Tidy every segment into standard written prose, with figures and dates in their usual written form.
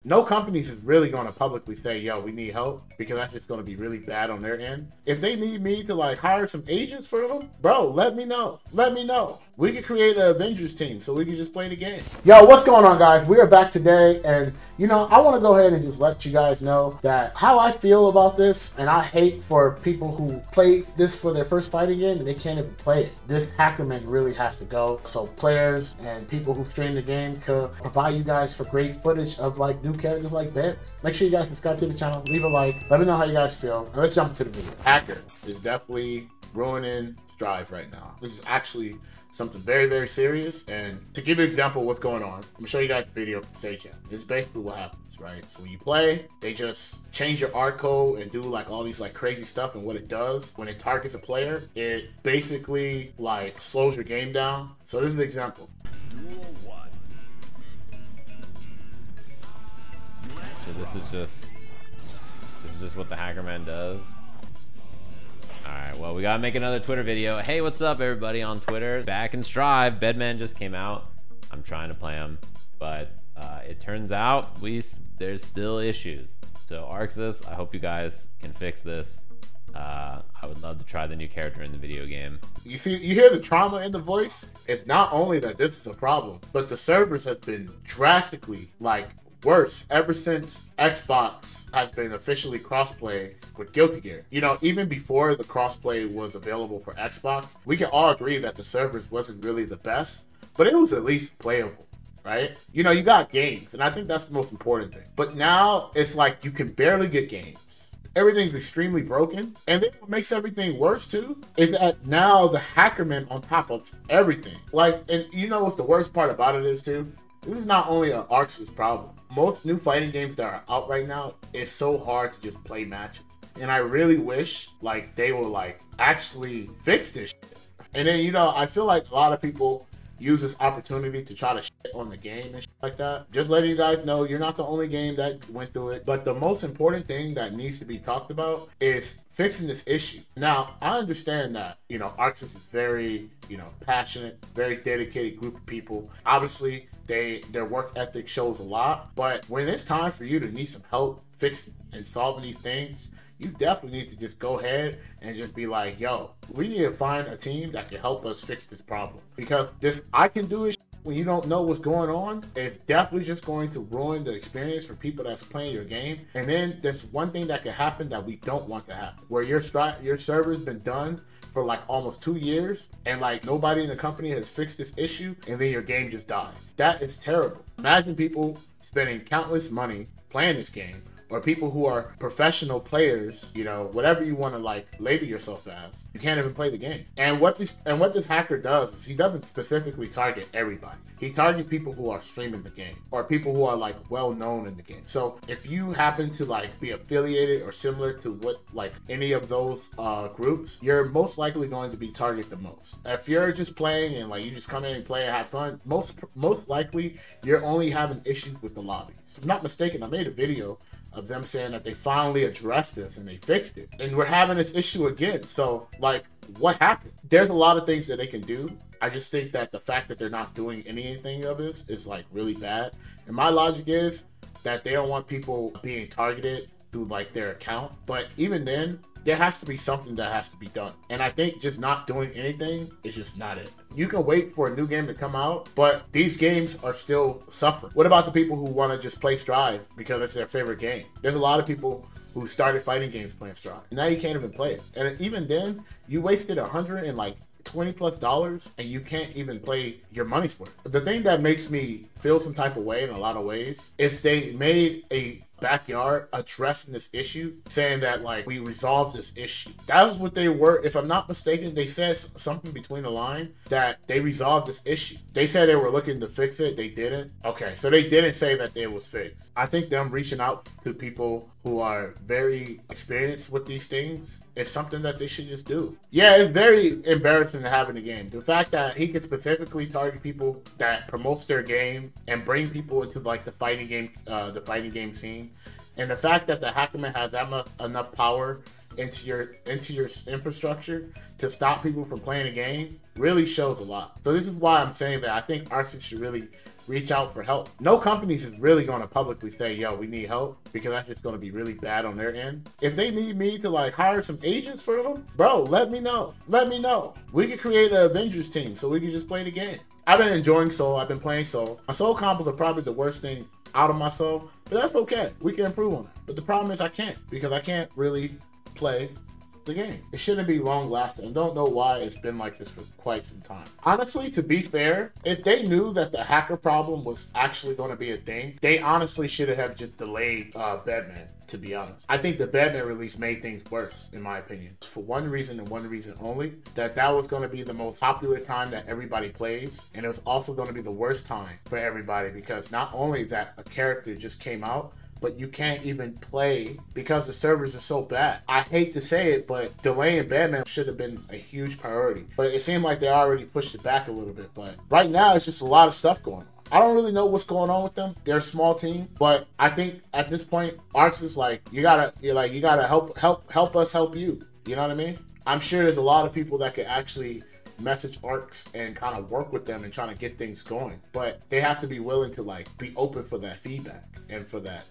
No companies is really going to publicly say, yo, we need help, because that's just going to be really bad on their end. If they need me to like hire some agents for them, bro, let me know. Let me know. We could create an Avengers team so we can just play the game. Yo, what's going on, guys? We are back today, and you know, I want to go ahead and just let you guys know that how I feel about this, and I hate for people who play this for their first fighting game and they can't even play it. This hackerman really has to go, so players and people who stream the game could provide you guys for great footage of like new characters like that. Make sure you guys subscribe to the channel, leave a like, let me know how you guys feel, and let's jump into the video. Hacker is definitely ruining Strive right now. This is actually something very, very serious. And to give you an example of what's going on, I'm gonna show you guys a video from Sage. This is basically what happens, right? So when you play, they just change your art code and do like all these like crazy stuff. And what it does when it targets a player, it basically like slows your game down. So this is an example. So this is just what the hackerman does. Alright, well, we gotta make another Twitter video. Hey, what's up, everybody on Twitter? Back in Strive, Bedman just came out. I'm trying to play him, but it turns out there's still issues. So ArcSys, I hope you guys can fix this. I would love to try the new character in the video game. You see, you hear the trauma in the voice? It's not only that this is a problem, but the servers have been drastically like worse ever since Xbox has been officially crossplay with Guilty Gear. You know, even before the crossplay was available for Xbox, we can all agree that the servers wasn't really the best, but it was at least playable, right? You know, you got games, and I think that's the most important thing. But now it's like you can barely get games. Everything's extremely broken, and then what makes everything worse too is that now the hackerman on top of everything. Like, and you know what's the worst part about it is too? This is not only an ArcSys problem. Most new fighting games that are out right now, it's so hard to just play matches. And I really wish like they will like actually fix this shit. And then, you know, I feel like a lot of people use this opportunity to try to shit on the game and shit like that. Just letting you guys know, you're not the only game that went through it. But the most important thing that needs to be talked about is fixing this issue. Now, I understand that, you know, ArcSys is very, you know, passionate, very dedicated group of people. Obviously, their work ethic shows a lot. But when it's time for you to need some help fixing and solving these things, you definitely need to just go ahead and just be like, yo, we need to find a team that can help us fix this problem. Because this I can do it when you don't know what's going on, it's definitely just going to ruin the experience for people that's playing your game. And then there's one thing that can happen that we don't want to happen, where your server's been done for like almost 2 years and like nobody in the company has fixed this issue, and then your game just dies. That is terrible. Imagine people spending countless money playing this game, or people who are professional players, you know, whatever you want to like label yourself as, you can't even play the game. And what this hacker does is he doesn't specifically target everybody. He targets people who are streaming the game, or people who are like well known in the game. So if you happen to like be affiliated or similar to what like any of those groups, you're most likely going to be targeted the most. If you're just playing and like you just come in and play and have fun, most likely you're only having issues with the lobby. If I'm not mistaken, I made a video of them saying that they finally addressed this and they fixed it, and we're having this issue again. So like, what happened? There's a lot of things that they can do. I just think that the fact that they're not doing anything of this is like really bad. And my logic is that they don't want people being targeted through like their account. But even then, there has to be something that has to be done. And I think just not doing anything is just not it. You can wait for a new game to come out, but these games are still suffering. What about the people who want to just play Strive because it's their favorite game? There's a lot of people who started fighting games playing Strive. Now you can't even play it. And even then, you wasted $120+ and you can't even play your money's worth. The thing that makes me feel some type of way in a lot of ways is they made a backyard addressing this issue, saying that like we resolved this issue. That was what they were. If I'm not mistaken, they said something between the line that they resolved this issue. They said they were looking to fix it. They didn't. Okay, so they didn't say that it was fixed. I think them reaching out to people who are very experienced with these things is something that they should just do. Yeah, it's very embarrassing to have in the game. The fact that he can specifically target people that promotes their game and bring people into like the fighting game scene, and the fact that the hackerman has enough power into your infrastructure to stop people from playing a game really shows a lot. So this is why I'm saying that I think ArcSys should really reach out for help. No companies is really going to publicly say, yo, we need help, because that's just going to be really bad on their end. If they need me to like hire some agents for them, bro, let me know. Let me know. We could create an Avengers team so we can just play the game. I've been enjoying Soul. I've been playing Soul. My Soul combos are probably the worst thing out of my Soul, but that's okay. We can improve on it. But the problem is I can't, because I can't really play the game. It shouldn't be long lasting. I don't know why it's been like this for quite some time. Honestly, to be fair, if they knew that the hacker problem was actually going to be a thing, they honestly should have just delayed Bedman, to be honest. I think the Bedman release made things worse, in my opinion. For one reason and one reason only, that was going to be the most popular time that everybody plays, and it was also going to be the worst time for everybody, because not only that a character just came out, but you can't even play because the servers are so bad. I hate to say it, but delaying Bedman should have been a huge priority. But it seemed like they already pushed it back a little bit. But right now, it's just a lot of stuff going on. I don't really know what's going on with them. They're a small team, but I think at this point, ArcSys like you gotta help us help you. You know what I mean? I'm sure there's a lot of people that could actually message ArcSys and kind of work with them and trying to get things going, but they have to be willing to like be open for that feedback and for that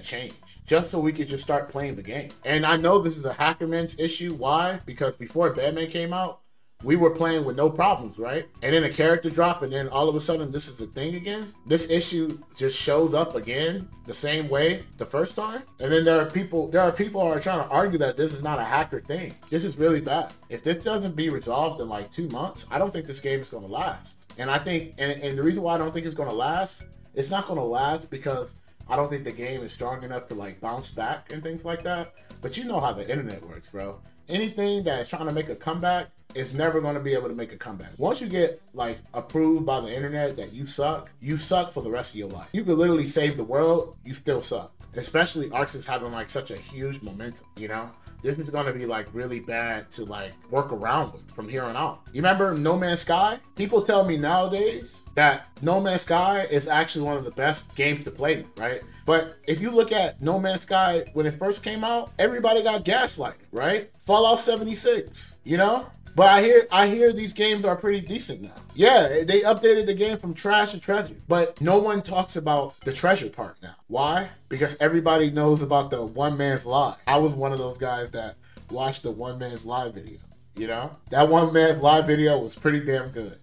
change, just so we could just start playing the game. And I know this is a hackerman's issue. Why? Because before Bedman came out, we were playing with no problems, right? And then a character drop, and then all of a sudden this is a thing again. This issue just shows up again the same way the first time. And then there are people who are trying to argue that this is not a hacker thing. This is really bad. If this doesn't be resolved in like 2 months, I don't think this game is going to last. And I think, and the reason why I don't think it's going to last, it's not going to last because I don't think the game is strong enough to like bounce back and things like that. But you know how the internet works, bro. Anything that is trying to make a comeback is never going to be able to make a comeback. Once you get like approved by the internet that you suck for the rest of your life. You could literally save the world, you still suck. Especially ArcSys having like such a huge momentum, you know? This is going to be like really bad to like work around with from here on out. You remember No Man's Sky? People tell me nowadays that No Man's Sky is actually one of the best games to play, right? But if you look at No Man's Sky when it first came out, everybody got gaslighted, right? Fallout 76, you know? But I hear these games are pretty decent now. Yeah, they updated the game from trash to treasure. But no one talks about the treasure part now. Why? Because everybody knows about the one man's lie. I was one of those guys that watched the one man's lie video. You know? That one man's lie video was pretty damn good.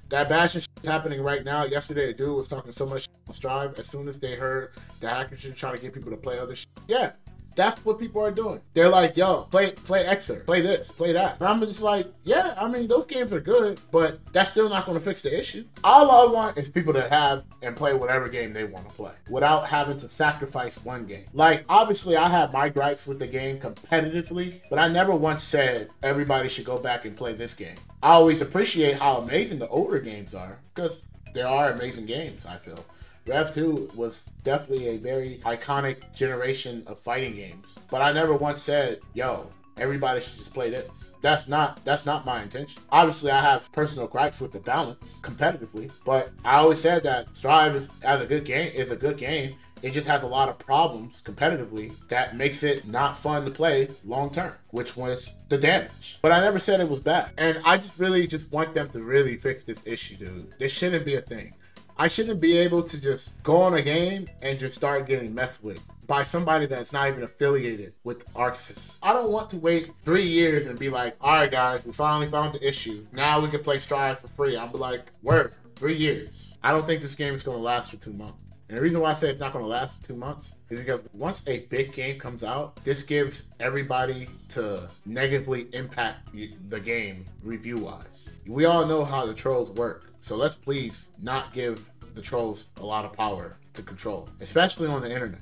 That bashing shit is happening right now. Yesterday, a dude was talking so much shit on Strive. As soon as they heard the hackers were trying to get people to play other shit. Yeah. That's what people are doing. They're like, yo, play Xer, play this, play that. And I'm just like, yeah, I mean, those games are good, but that's still not going to fix the issue. All I want is people to have and play whatever game they want to play without having to sacrifice one game. Like, obviously, I have my gripes with the game competitively, but I never once said everybody should go back and play this game. I always appreciate how amazing the older games are, because there are amazing games, I feel. Rev 2 was definitely a very iconic generation of fighting games. But I never once said, yo, everybody should just play this. That's not my intention. Obviously, I have personal gripes with the balance competitively, but I always said that Strive is a good game. It just has a lot of problems competitively that makes it not fun to play long term, which was the damage. But I never said it was bad. And I just really want them to really fix this issue, dude. This shouldn't be a thing. I shouldn't be able to just go on a game and just start getting messed with by somebody that's not even affiliated with ArcSys. I don't want to wait 3 years and be like, all right, guys, we finally found the issue. Now we can play Strive for free. I'm like, word, 3 years. I don't think this game is going to last for 2 months. And the reason why I say it's not going to last for 2 months is because once a big game comes out, this gives everybody to negatively impact the game review-wise. We all know how the trolls work. So let's please not give the trolls a lot of power to control, especially on the internet.